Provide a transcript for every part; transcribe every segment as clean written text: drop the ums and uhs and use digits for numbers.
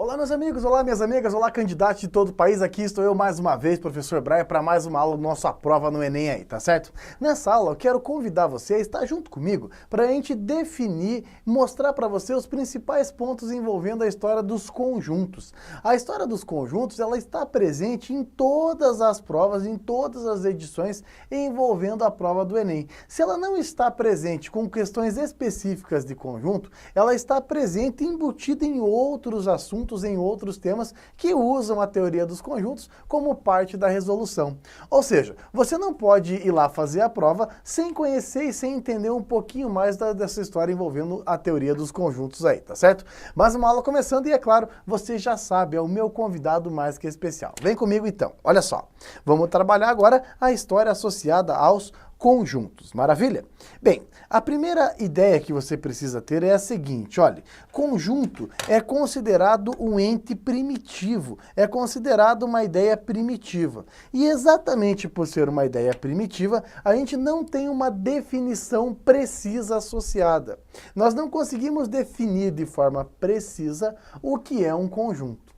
Olá meus amigos, olá minhas amigas, olá candidatos de todo o país, aqui estou eu mais uma vez, professor Braia, para mais uma aula do nosso A Prova no Enem aí, tá certo? Nessa aula eu quero convidar você a estar junto comigo para a gente definir, mostrar para você os principais pontos envolvendo a história dos conjuntos. A história dos conjuntos, ela está presente em todas as provas, em todas as edições envolvendo a prova do Enem. Se ela não está presente com questões específicas de conjunto, ela está presente embutida em outros assuntos, em outros temas que usam a teoria dos conjuntos como parte da resolução. Ou seja, você não pode ir lá fazer a prova sem conhecer e sem entender um pouquinho mais dessa história envolvendo a teoria dos conjuntos aí, tá certo? Mas uma aula começando e é claro, você já sabe, é o meu convidado mais que especial. Vem comigo então, olha só. Vamos trabalhar agora a história associada aos conjuntos, maravilha? Bem, a primeira ideia que você precisa ter é a seguinte, olha, conjunto é considerado um ente primitivo, é considerado uma ideia primitiva. E exatamente por ser uma ideia primitiva, a gente não tem uma definição precisa associada. Nós não conseguimos definir de forma precisa o que é um conjunto.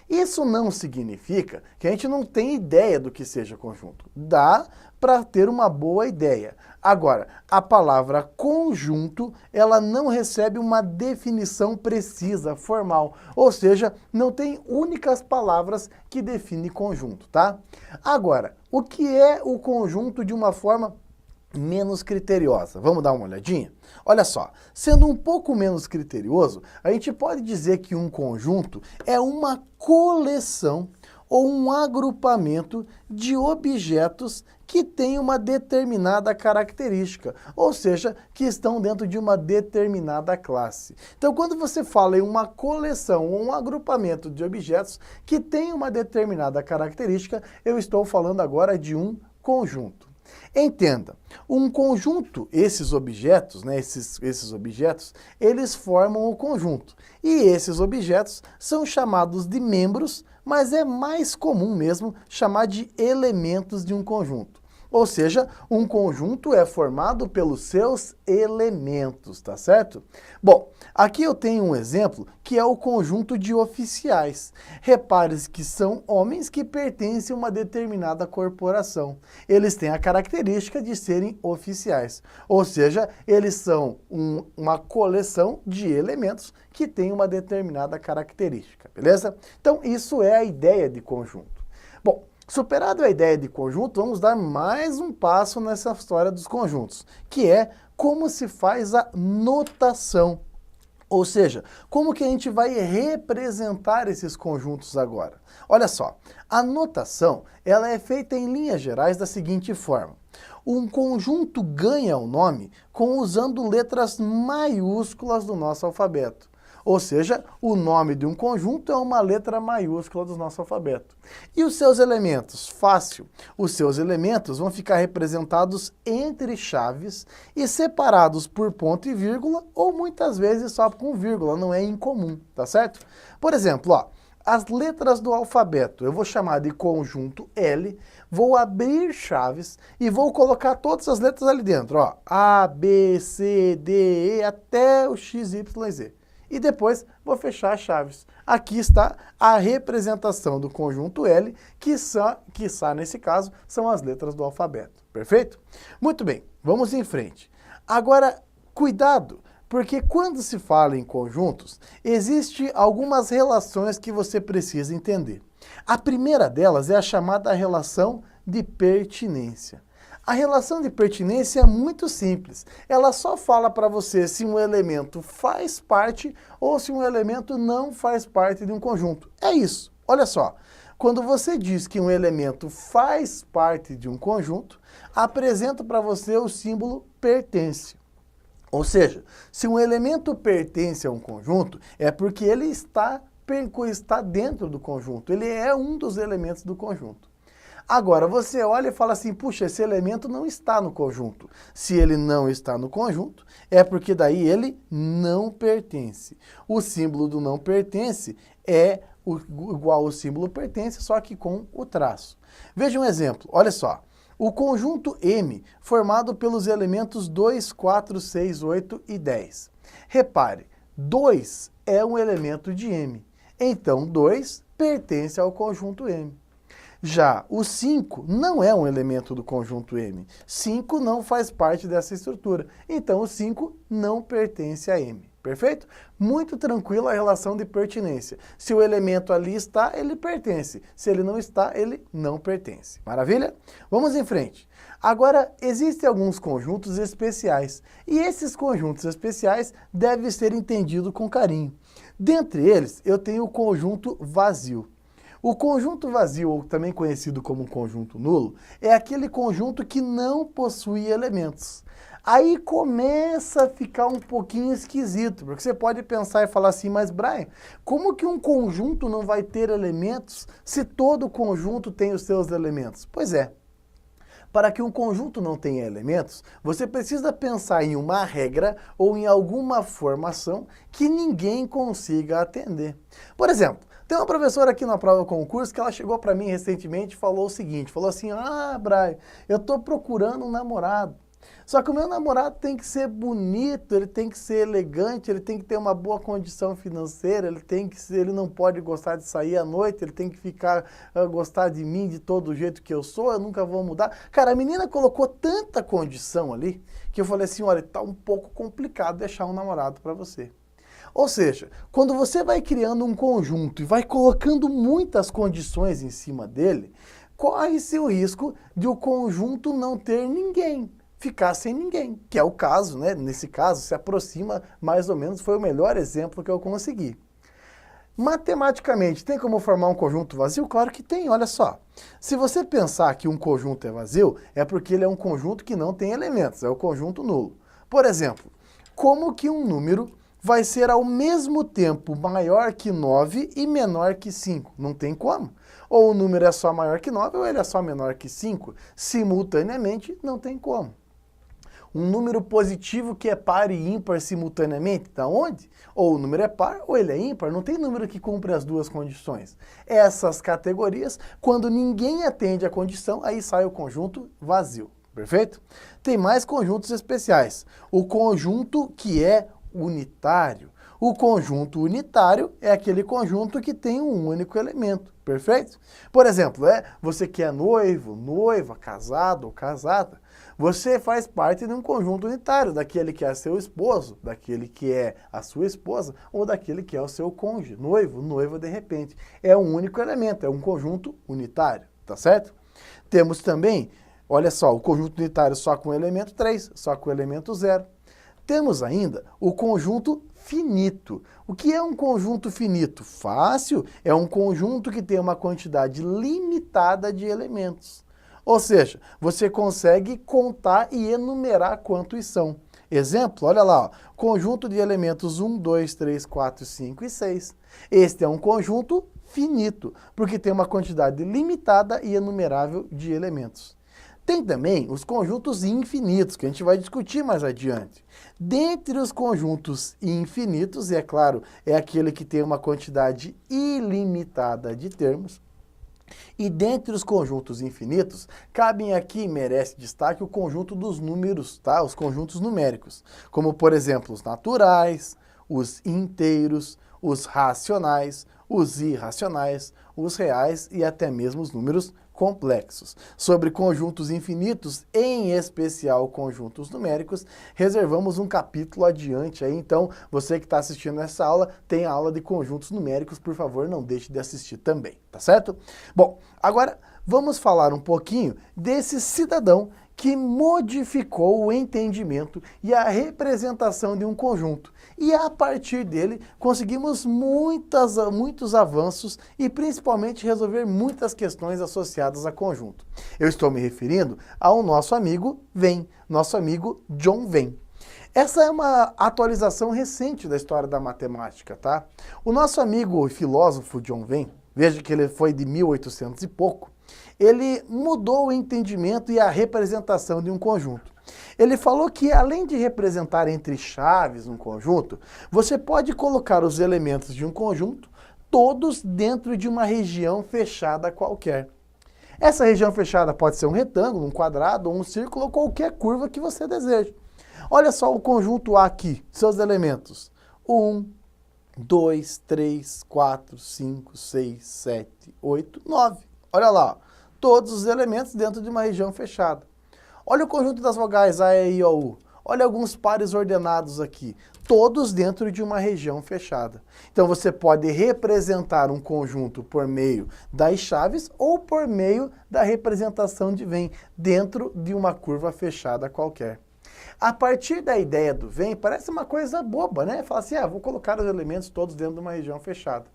Isso não significa que a gente não tem ideia do que seja conjunto. Dá para ter uma boa ideia. Agora, a palavra conjunto, ela não recebe uma definição precisa, formal. Ou seja, não tem únicas palavras que definem conjunto, tá? Agora, o que é o conjunto de uma forma menos criteriosa? Vamos dar uma olhadinha? Olha só, sendo um pouco menos criterioso, a gente pode dizer que um conjunto é uma coleção ou um agrupamento de objetos que tem uma determinada característica, ou seja, que estão dentro de uma determinada classe. Então, quando você fala em uma coleção ou um agrupamento de objetos que tem uma determinada característica, eu estou falando agora de um conjunto. Entenda, um conjunto, esses objetos, né, esses objetos, eles formam o conjunto. E esses objetos são chamados de membros, mas é mais comum mesmo chamar de elementos de um conjunto. Ou seja, um conjunto é formado pelos seus elementos, tá certo? Bom, aqui eu tenho um exemplo que é o conjunto de oficiais. Repare que são homens que pertencem a uma determinada corporação. Eles têm a característica de serem oficiais. Ou seja, eles são uma coleção de elementos que tem uma determinada característica, beleza? Então, isso é a ideia de conjunto. Bom, superado a ideia de conjunto, vamos dar mais um passo nessa história dos conjuntos, que é como se faz a notação. Ou seja, como que a gente vai representar esses conjuntos agora? Olha só, a notação ela é feita em linhas gerais da seguinte forma. Um conjunto ganha o nome usando letras maiúsculas do nosso alfabeto. Ou seja, o nome de um conjunto é uma letra maiúscula do nosso alfabeto. E os seus elementos? Fácil. Os seus elementos vão ficar representados entre chaves e separados por ponto e vírgula, ou muitas vezes só com vírgula, não é incomum, tá certo? Por exemplo, ó, as letras do alfabeto, eu vou chamar de conjunto L, vou abrir chaves e vou colocar todas as letras ali dentro, ó, A, B, C, D, E, até o X, Y, Z. E depois vou fechar as chaves. Aqui está a representação do conjunto L, que nesse caso são as letras do alfabeto. Perfeito? Muito bem, vamos em frente. Agora, cuidado, porque quando se fala em conjuntos, existem algumas relações que você precisa entender. A primeira delas é a chamada relação de pertinência. A relação de pertinência é muito simples. Ela só fala para você se um elemento faz parte ou se um elemento não faz parte de um conjunto. É isso. Olha só. Quando você diz que um elemento faz parte de um conjunto, apresenta para você o símbolo pertence. Ou seja, se um elemento pertence a um conjunto, é porque ele está dentro do conjunto. Ele é um dos elementos do conjunto. Agora, você olha e fala assim, puxa, esse elemento não está no conjunto. Se ele não está no conjunto, é porque daí ele não pertence. O símbolo do não pertence é igual ao símbolo pertence, só que com o traço. Veja um exemplo, olha só. O conjunto M, formado pelos elementos 2, 4, 6, 8 e 10. Repare, 2 é um elemento de M. Então 2 pertence ao conjunto M. Já o 5 não é um elemento do conjunto M. 5 não faz parte dessa estrutura. Então o 5 não pertence a M. Perfeito? Muito tranquila a relação de pertinência. Se o elemento ali está, ele pertence. Se ele não está, ele não pertence. Maravilha? Vamos em frente. Agora, existem alguns conjuntos especiais. E esses conjuntos especiais devem ser entendidos com carinho. Dentre eles, eu tenho o conjunto vazio. O conjunto vazio, ou também conhecido como conjunto nulo, é aquele conjunto que não possui elementos. Aí começa a ficar um pouquinho esquisito, porque você pode pensar e falar assim, mas Brian, como que um conjunto não vai ter elementos se todo conjunto tem os seus elementos? Pois é. Para que um conjunto não tenha elementos, você precisa pensar em uma regra ou em alguma formação que ninguém consiga atender. Por exemplo, tem uma professora aqui na prova concurso que ela chegou para mim recentemente e falou o seguinte, falou assim, Brian, eu estou procurando um namorado. Só que o meu namorado tem que ser bonito, ele tem que ser elegante, ele tem que ter uma boa condição financeira, ele não pode gostar de sair à noite, ele tem que gostar de mim de todo jeito que eu sou, eu nunca vou mudar. Cara, a menina colocou tanta condição ali que eu falei assim, olha, tá um pouco complicado deixar um namorado para você. Ou seja, quando você vai criando um conjunto e vai colocando muitas condições em cima dele, corre-se o risco de o conjunto não ter ninguém. Ficar sem ninguém, que é o caso, né? Nesse caso, se aproxima mais ou menos, foi o melhor exemplo que eu consegui. Matematicamente, tem como formar um conjunto vazio? Claro que tem, olha só. Se você pensar que um conjunto é vazio, é porque ele é um conjunto que não tem elementos, é o conjunto nulo. Por exemplo, como que um número vai ser ao mesmo tempo maior que 9 e menor que 5? Não tem como. Ou o número é só maior que 9 ou ele é só menor que 5. Simultaneamente, não tem como. Um número positivo que é par e ímpar simultaneamente, da onde? Ou o número é par ou ele é ímpar, não tem número que cumpre as duas condições. Essas categorias, quando ninguém atende a condição, aí sai o conjunto vazio, perfeito? Tem mais conjuntos especiais. O conjunto que é unitário. O conjunto unitário é aquele conjunto que tem um único elemento, perfeito? Por exemplo, você que é noivo, noiva, casado ou casada, você faz parte de um conjunto unitário, daquele que é seu esposo, daquele que é a sua esposa, ou daquele que é o seu cônjuge, noivo, noiva de repente. É um único elemento, é um conjunto unitário, tá certo? Temos também, olha só, o conjunto unitário só com o elemento 3, só com o elemento 0. Temos ainda o conjunto finito. O que é um conjunto finito? Fácil, é um conjunto que tem uma quantidade limitada de elementos. Ou seja, você consegue contar e enumerar quantos são. Exemplo, olha lá, ó, conjunto de elementos 1, 2, 3, 4, 5 e 6. Este é um conjunto finito, porque tem uma quantidade limitada e enumerável de elementos. Tem também os conjuntos infinitos, que a gente vai discutir mais adiante. Dentre os conjuntos infinitos, e é claro, é aquele que tem uma quantidade ilimitada de termos, e dentre os conjuntos infinitos, cabem aqui, merece destaque, o conjunto dos números, tá? Os conjuntos numéricos, como por exemplo os naturais, os inteiros, os racionais, os irracionais, os reais e até mesmo os números complexos. Sobre conjuntos infinitos, em especial conjuntos numéricos, reservamos um capítulo adiante aí, então você que está assistindo essa aula, tem a aula de conjuntos numéricos, por favor, não deixe de assistir também, tá certo? Bom, agora vamos falar um pouquinho desse cidadão que modificou o entendimento e a representação de um conjunto. E a partir dele conseguimos muitos avanços e principalmente resolver muitas questões associadas a conjunto. Eu estou me referindo ao nosso amigo Venn, nosso amigo John Venn. Essa é uma atualização recente da história da matemática, tá? O nosso amigo e filósofo John Venn, veja que ele foi de 1800 e pouco, ele mudou o entendimento e a representação de um conjunto. Ele falou que além de representar entre chaves um conjunto, você pode colocar os elementos de um conjunto todos dentro de uma região fechada qualquer. Essa região fechada pode ser um retângulo, um quadrado, ou um círculo, ou qualquer curva que você deseje. Olha só o conjunto A aqui, seus elementos. 1, 2, 3, 4, 5, 6, 7, 8, 9. Olha lá, ó, todos os elementos dentro de uma região fechada. Olha o conjunto das vogais A, E, I, O, U. Olha alguns pares ordenados aqui, todos dentro de uma região fechada. Então você pode representar um conjunto por meio das chaves ou por meio da representação de Venn dentro de uma curva fechada qualquer. A partir da ideia do Venn, parece uma coisa boba, né? Fala assim, vou colocar os elementos todos dentro de uma região fechada.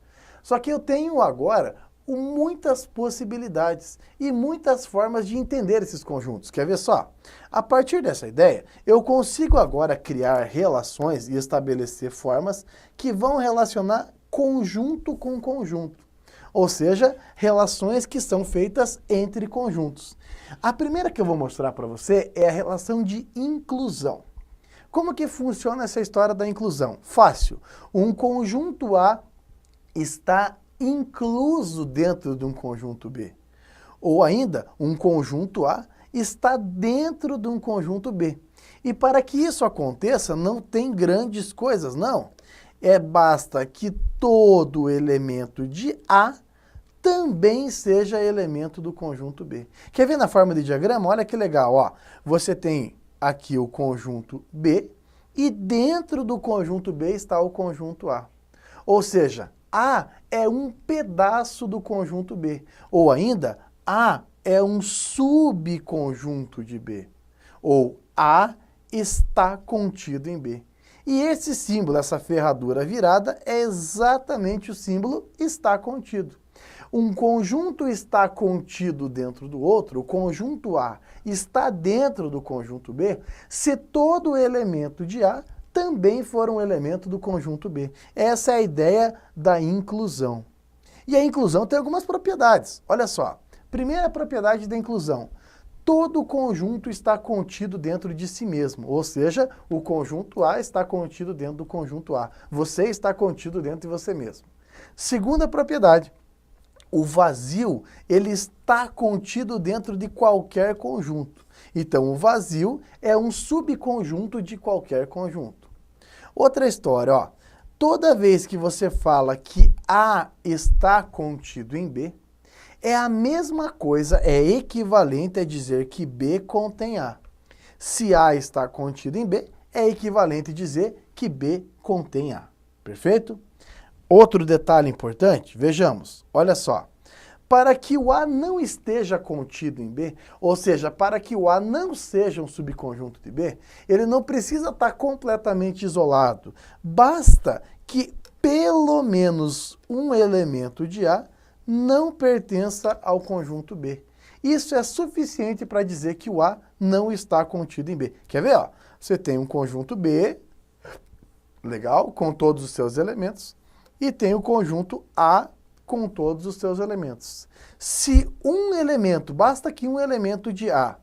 Só que eu tenho agora muitas possibilidades e muitas formas de entender esses conjuntos. Quer ver só? A partir dessa ideia, eu consigo agora criar relações e estabelecer formas que vão relacionar conjunto com conjunto. Ou seja, relações que são feitas entre conjuntos. A primeira que eu vou mostrar para você é a relação de inclusão. Como que funciona essa história da inclusão? Fácil. Um conjunto A está incluso dentro de um conjunto B. Ou ainda, um conjunto A está dentro de um conjunto B. E para que isso aconteça, não tem grandes coisas, não. Basta que todo elemento de A também seja elemento do conjunto B. Quer ver na forma de diagrama? Olha que legal, ó. Você tem aqui o conjunto B e dentro do conjunto B está o conjunto A. Ou seja, A é um pedaço do conjunto B. Ou ainda, A é um subconjunto de B. Ou A está contido em B. E esse símbolo, essa ferradura virada, é exatamente o símbolo está contido. Um conjunto está contido dentro do outro, o conjunto A está dentro do conjunto B, se todo elemento de A também for um elemento do conjunto B. Essa é a ideia da inclusão. E a inclusão tem algumas propriedades. Olha só, primeira propriedade da inclusão. Todo conjunto está contido dentro de si mesmo, ou seja, o conjunto A está contido dentro do conjunto A. Você está contido dentro de você mesmo. Segunda propriedade. O vazio, ele está contido dentro de qualquer conjunto. Então, o vazio é um subconjunto de qualquer conjunto. Outra história, ó. Toda vez que você fala que A está contido em B, é a mesma coisa, é equivalente a dizer que B contém A. Se A está contido em B, é equivalente a dizer que B contém A. Perfeito? Outro detalhe importante, vejamos, olha só. Para que o A não esteja contido em B, ou seja, para que o A não seja um subconjunto de B, ele não precisa estar completamente isolado. Basta que pelo menos um elemento de A não pertença ao conjunto B. Isso é suficiente para dizer que o A não está contido em B. Quer ver? Ó? Você tem um conjunto B, legal, com todos os seus elementos, e tem o conjunto A com todos os seus elementos. Se um elemento, basta que um elemento de A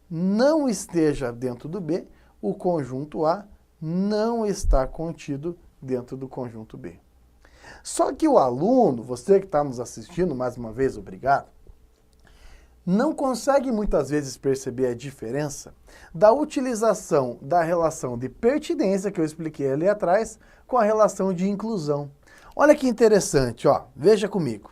não esteja dentro do B, o conjunto A não está contido dentro do conjunto B. Só que o aluno, você que está nos assistindo, mais uma vez, obrigado, não consegue muitas vezes perceber a diferença da utilização da relação de pertinência, que eu expliquei ali atrás, com a relação de inclusão. Olha que interessante, ó, veja comigo.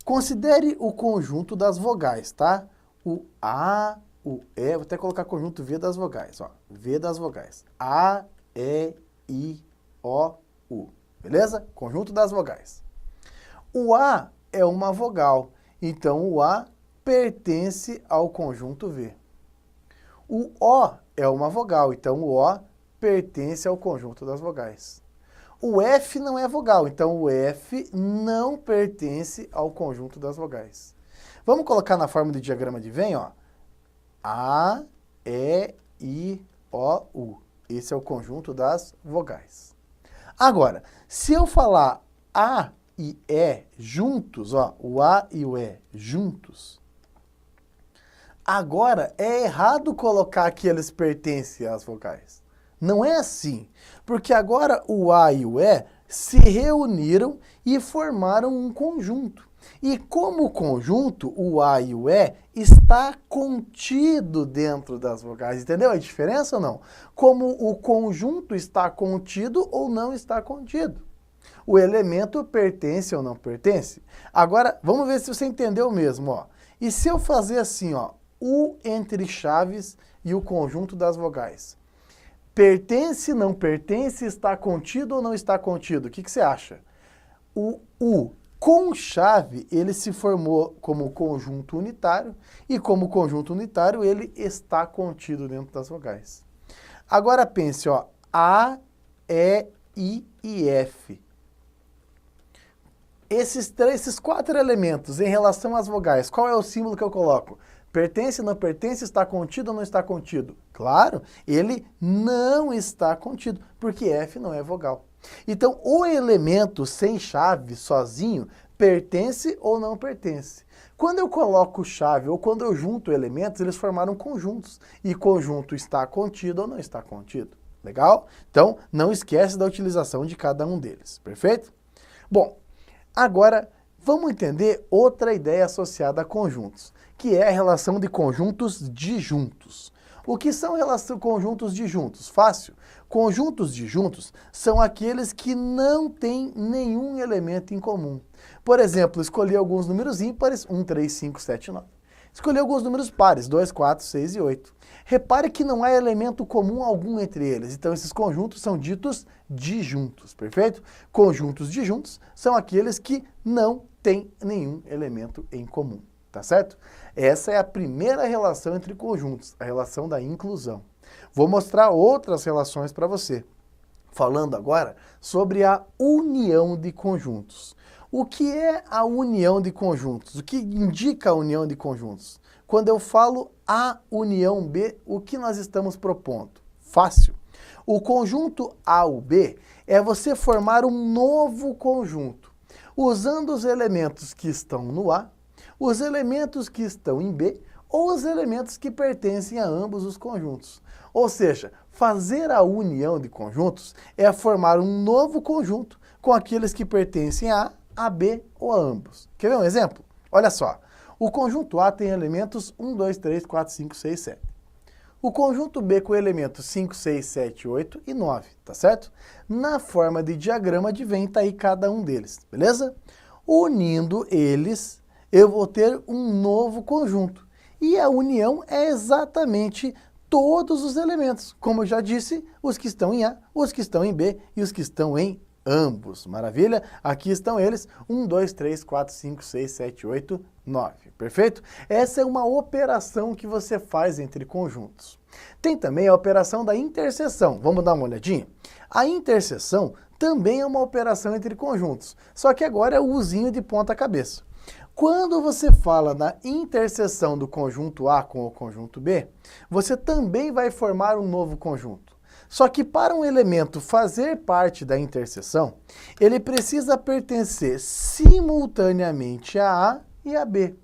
Considere o conjunto das vogais, tá? O A, o E, vou até colocar conjunto V das vogais, ó, V das vogais. A, E, I, O, U. Beleza? Conjunto das vogais. O A é uma vogal, então o A pertence ao conjunto V. O O é uma vogal, então o O pertence ao conjunto das vogais. O F não é vogal, então o F não pertence ao conjunto das vogais. Vamos colocar na forma de diagrama de Venn, ó. A, E, I, O, U. Esse é o conjunto das vogais. Agora, se eu falar A e E juntos, ó, o A e o E juntos, agora é errado colocar que eles pertencem às vogais. Não é assim, porque agora o A e o E se reuniram e formaram um conjunto. E como conjunto, o A e o E está contido dentro das vogais. Entendeu a diferença ou não? Como o conjunto está contido ou não está contido. O elemento pertence ou não pertence? Agora, vamos ver se você entendeu mesmo, ó. E se eu fazer assim, ó, U entre chaves e o conjunto das vogais? Pertence, não pertence, está contido ou não está contido? O que você acha? O U com chave, ele se formou como conjunto unitário, e como conjunto unitário, ele está contido dentro das vogais. Agora pense, ó, A, E, I e F. Esses 4 elementos em relação às vogais, qual é o símbolo que eu coloco? Pertence, não pertence, está contido ou não está contido? Claro, ele não está contido, porque F não é vogal. Então, o elemento sem chave, sozinho, pertence ou não pertence? Quando eu coloco chave ou quando eu junto elementos, eles formaram conjuntos. E conjunto está contido ou não está contido. Legal? Então, não esquece da utilização de cada um deles. Perfeito? Bom, agora vamos entender outra ideia associada a conjuntos, que é a relação de conjuntos disjuntos. O que são conjuntos disjuntos? Fácil. Conjuntos disjuntos são aqueles que não têm nenhum elemento em comum. Por exemplo, escolhi alguns números ímpares, 1, 3, 5, 7, 9. Escolhi alguns números pares, 2, 4, 6 e 8. Repare que não há elemento comum algum entre eles, então esses conjuntos são ditos disjuntos, perfeito? Conjuntos disjuntos são aqueles que não têm nenhum elemento em comum, tá certo? Essa é a primeira relação entre conjuntos, a relação da inclusão. Vou mostrar outras relações para você, falando agora sobre a união de conjuntos. O que é a união de conjuntos? O que indica a união de conjuntos? Quando eu falo A união B, o que nós estamos propondo? Fácil. O conjunto A ou B é você formar um novo conjunto, usando os elementos que estão no A, os elementos que estão em B, ou os elementos que pertencem a ambos os conjuntos. Ou seja, fazer a união de conjuntos é formar um novo conjunto com aqueles que pertencem a B ou a ambos. Quer ver um exemplo? Olha só, o conjunto A tem elementos 1, 2, 3, 4, 5, 6, 7. O conjunto B com elementos 5, 6, 7, 8 e 9, tá certo? Na forma de diagrama advém, tá aí cada um deles, beleza? Unindo eles, eu vou ter um novo conjunto. E a união é exatamente todos os elementos. Como eu já disse, os que estão em A, os que estão em B e os que estão em ambos. Maravilha? Aqui estão eles, 1, 2, 3, 4, 5, 6, 7, 8, 9. Perfeito? Essa é uma operação que você faz entre conjuntos. Tem também a operação da interseção. Vamos dar uma olhadinha? A interseção também é uma operação entre conjuntos, só que agora é o uzinho de ponta cabeça. Quando você fala na interseção do conjunto A com o conjunto B, você também vai formar um novo conjunto. Só que para um elemento fazer parte da interseção, ele precisa pertencer simultaneamente a A e a B.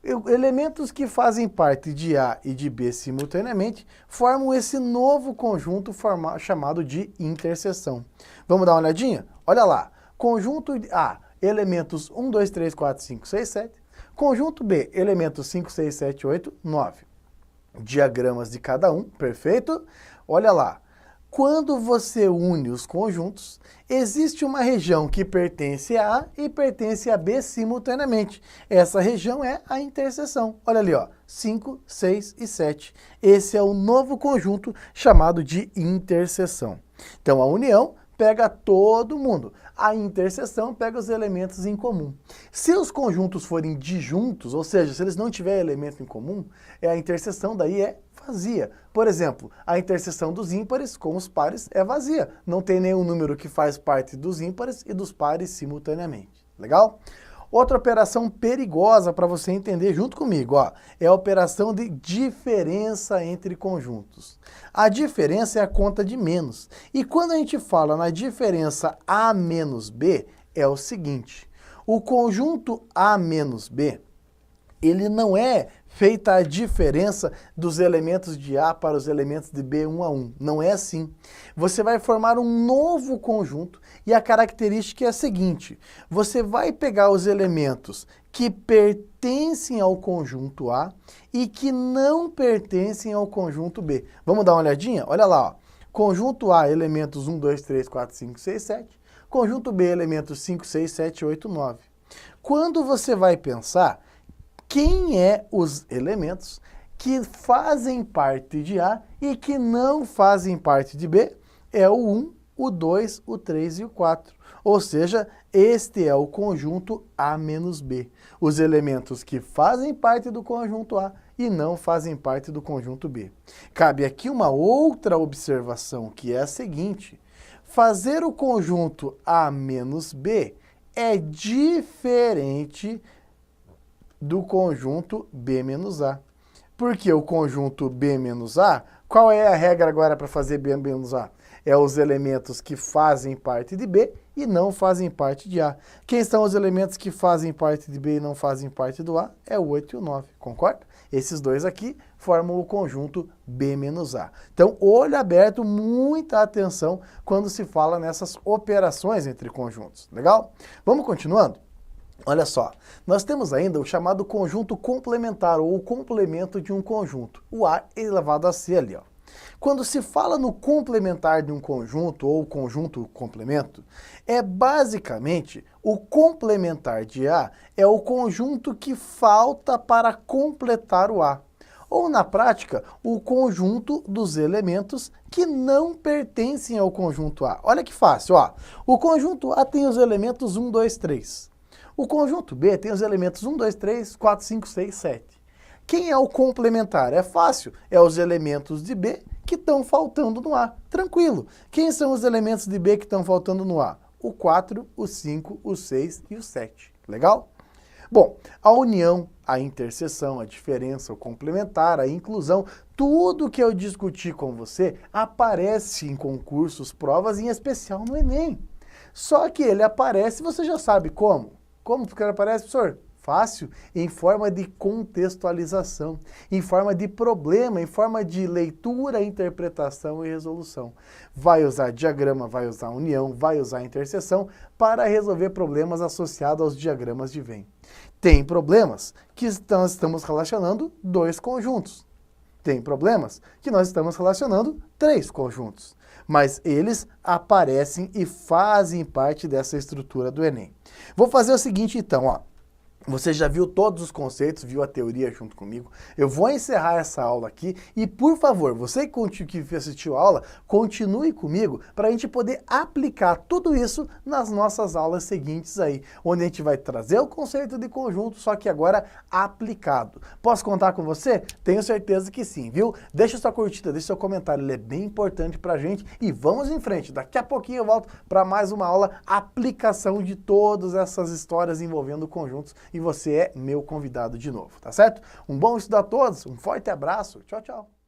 Elementos que fazem parte de A e de B simultaneamente formam esse novo conjunto chamado de interseção. Vamos dar uma olhadinha? Olha lá, conjunto A, elementos 1, 2, 3, 4, 5, 6, 7. Conjunto B, elementos 5, 6, 7, 8, 9. Diagramas de cada um, perfeito? Olha lá, quando você une os conjuntos, existe uma região que pertence a A e pertence a B simultaneamente. Essa região é a interseção. Olha ali, ó, 5, 6 e 7. Esse é o novo conjunto chamado de interseção. Então a união pega todo mundo. A interseção pega os elementos em comum. Se os conjuntos forem disjuntos, ou seja, se eles não tiverem elemento em comum, a interseção daí é vazia. Por exemplo, a interseção dos ímpares com os pares é vazia. Não tem nenhum número que faz parte dos ímpares e dos pares simultaneamente. Legal? Outra operação perigosa para você entender junto comigo, ó, é a operação de diferença entre conjuntos. A diferença é a conta de menos. E quando a gente fala na diferença A menos B, é o seguinte, o conjunto A menos B, ele não é feita a diferença dos elementos de A para os elementos de B 1 a 1. Não é assim. Você vai formar um novo conjunto e a característica é a seguinte. Você vai pegar os elementos que pertencem ao conjunto A e que não pertencem ao conjunto B. Vamos dar uma olhadinha? Olha lá, ó. Conjunto A, elementos 1, 2, 3, 4, 5, 6, 7. Conjunto B, elementos 5, 6, 7, 8, 9. Quando você vai pensar quem é os elementos que fazem parte de A e que não fazem parte de B, é o 1, o 2, o 3 e o 4. Ou seja, este é o conjunto A menos B. Os elementos que fazem parte do conjunto A e não fazem parte do conjunto B. Cabe aqui uma outra observação, que é a seguinte: fazer o conjunto A menos B é diferente do conjunto B menos A. Porque o conjunto B menos A, qual é a regra agora para fazer B menos A? É os elementos que fazem parte de B e não fazem parte de A. Quem são os elementos que fazem parte de B e não fazem parte do A? É o 8 e o 9, concorda? Esses dois aqui formam o conjunto B menos A. Então, olho aberto, muita atenção quando se fala nessas operações entre conjuntos, legal? Vamos continuando? Olha só, nós temos ainda o chamado conjunto complementar, ou o complemento de um conjunto, o A elevado a C ali, ó. Quando se fala no complementar de um conjunto, ou conjunto complemento, é basicamente o complementar de A é o conjunto que falta para completar o A. Ou, na prática, o conjunto dos elementos que não pertencem ao conjunto A. Olha que fácil, ó. O conjunto A tem os elementos 1, 2, 3. O conjunto B tem os elementos 1, 2, 3, 4, 5, 6, 7. Quem é o complementar? É fácil, é os elementos de B que estão faltando no A. Tranquilo. Quem são os elementos de B que estão faltando no A? O 4, o 5, o 6 e o 7. Legal? Bom, a união, a interseção, a diferença, o complementar, a inclusão, tudo que eu discuti com você aparece em concursos, provas, em especial no Enem. Só que ele aparece, você já sabe como. Como que ele aparece, professor? Fácil, em forma de contextualização, em forma de problema, em forma de leitura, interpretação e resolução. Vai usar diagrama, vai usar união, vai usar interseção para resolver problemas associados aos diagramas de Venn. Tem problemas que nós estamos relacionando dois conjuntos. Tem problemas que nós estamos relacionando três conjuntos. Mas eles aparecem e fazem parte dessa estrutura do Enem. Vou fazer o seguinte então, ó. Você já viu todos os conceitos, viu a teoria junto comigo. Eu vou encerrar essa aula aqui e, por favor, você que assistiu a aula, continue comigo para a gente poder aplicar tudo isso nas nossas aulas seguintes aí, onde a gente vai trazer o conceito de conjunto, só que agora aplicado. Posso contar com você? Tenho certeza que sim, viu? Deixa sua curtida, deixa seu comentário, ele é bem importante para a gente e vamos em frente. Daqui a pouquinho eu volto para mais uma aula, aplicação de todas essas histórias envolvendo conjuntos, e você é meu convidado de novo, tá certo? Um bom estudo a todos, um forte abraço, tchau, tchau!